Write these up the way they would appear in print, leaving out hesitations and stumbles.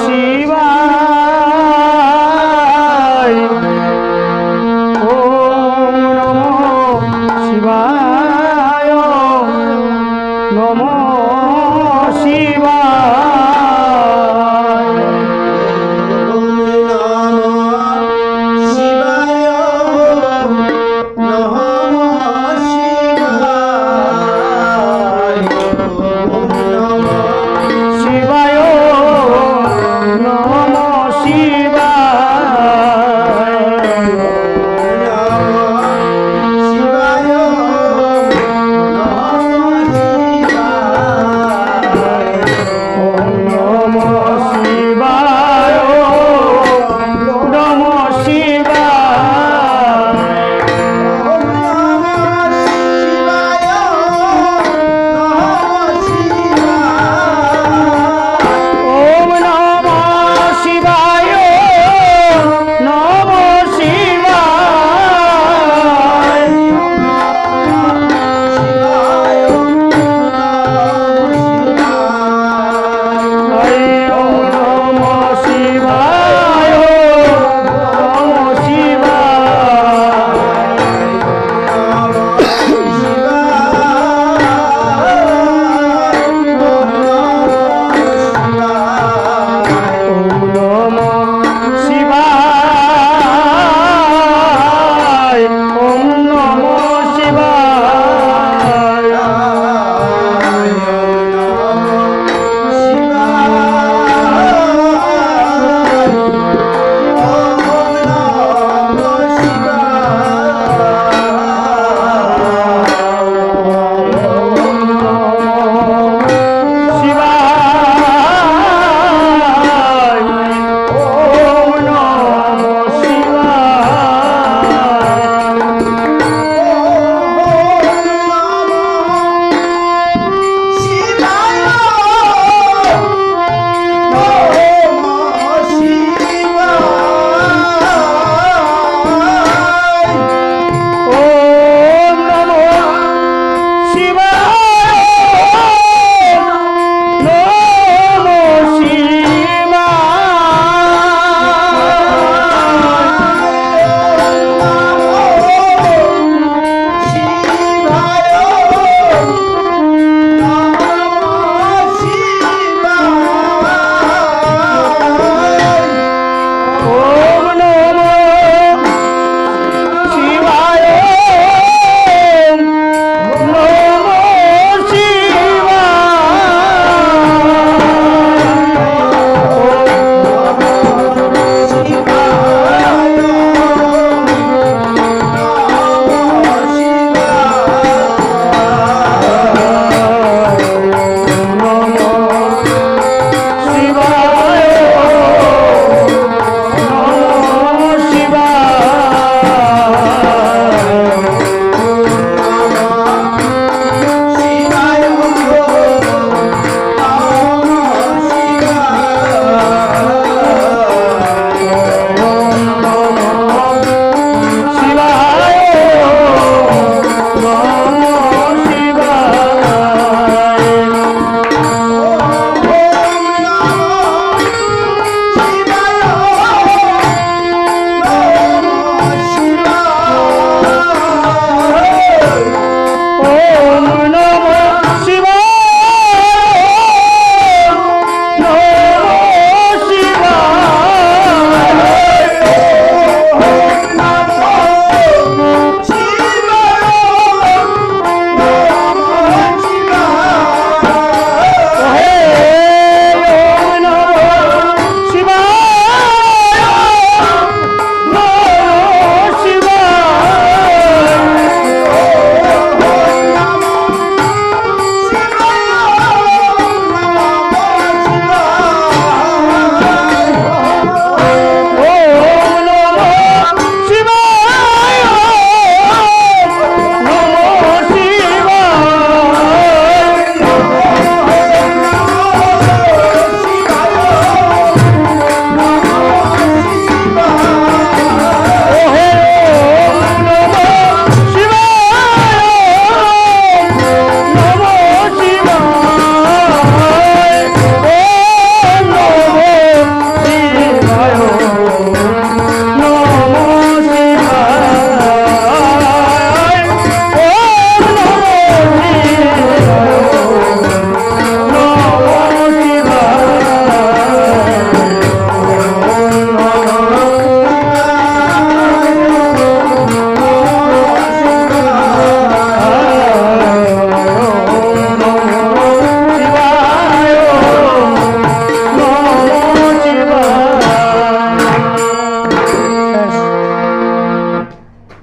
শিবায় ওম নমো শিবায় নমো শিবায়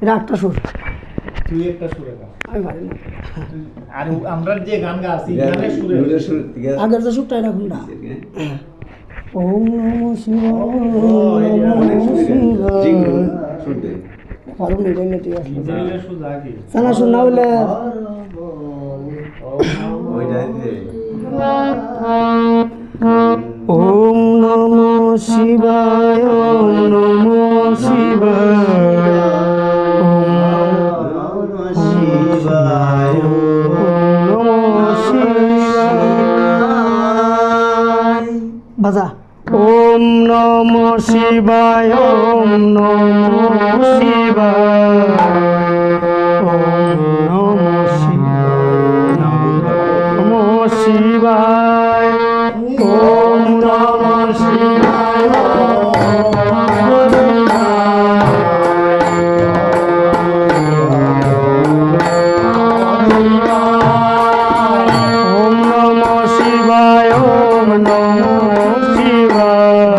এটা একটা সুর তুই একটা সুরে গা আমি পারি না আর আমরা যে গান গাছি গানের সুরে আগের যে সুরটা এরকম না ওম নমঃ শিবায় পারুন এটা নেই ঠিক আছে জেলে সুজা কি সানা শুন না হলে ওম নমঃ শিবায় ওম নমঃ শিবায় বাজা ওম নমঃ শিবায় ওম নমঃ শিবায় ওম নমঃ শিবায় নমঃ শিবায় ওম নমঃ শিবায় ওম নমঃ শিবায় ওম নমঃ শিবায় নমঃ শিবায় ওম নমঃ শিবায় ওম নমঃ শিবায়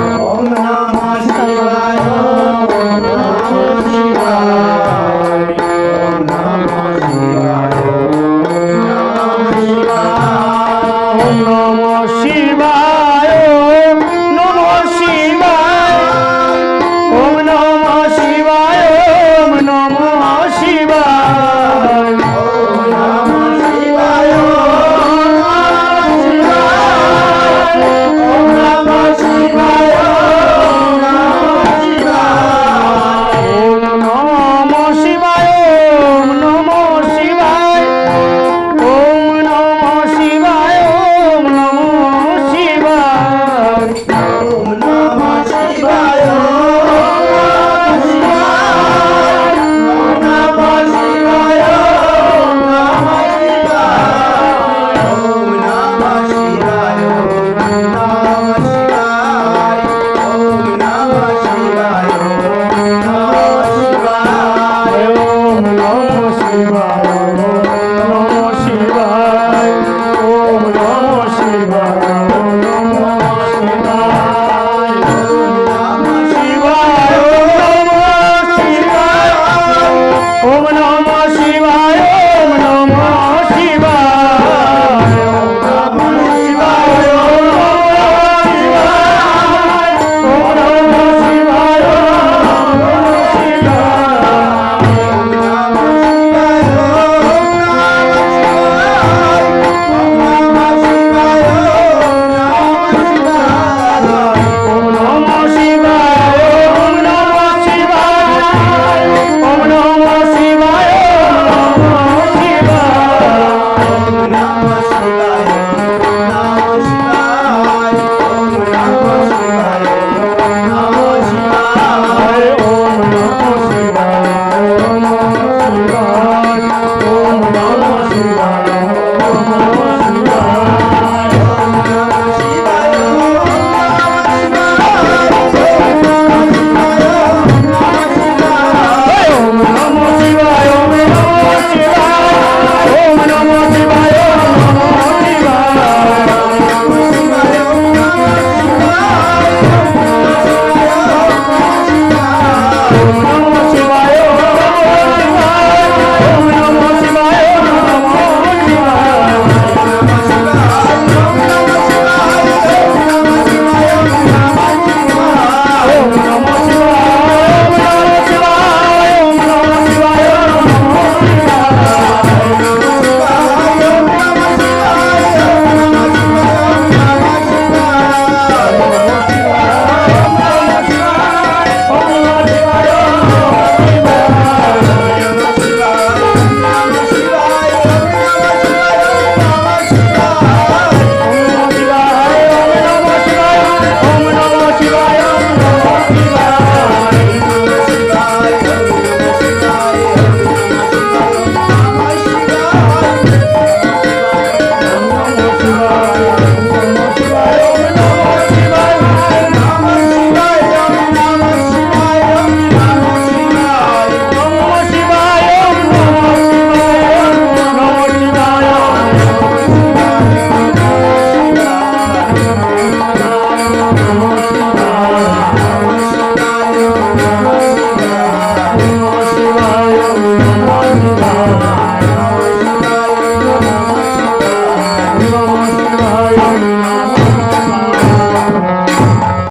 ওম নমঃ শিবায় ওম নমঃ শিবায় ওম নমঃ শিবায় ওম নমঃ শিবায় ওম নমঃ শিবায় ওম নমঃ শিবায় ওম নমঃ শিবায় ওম নমঃ শিবায় ওম নমঃ শিবায় ওম নমঃ শিবায় ওম নমঃ শিবায় ওম নমঃ শিবায় Shiva.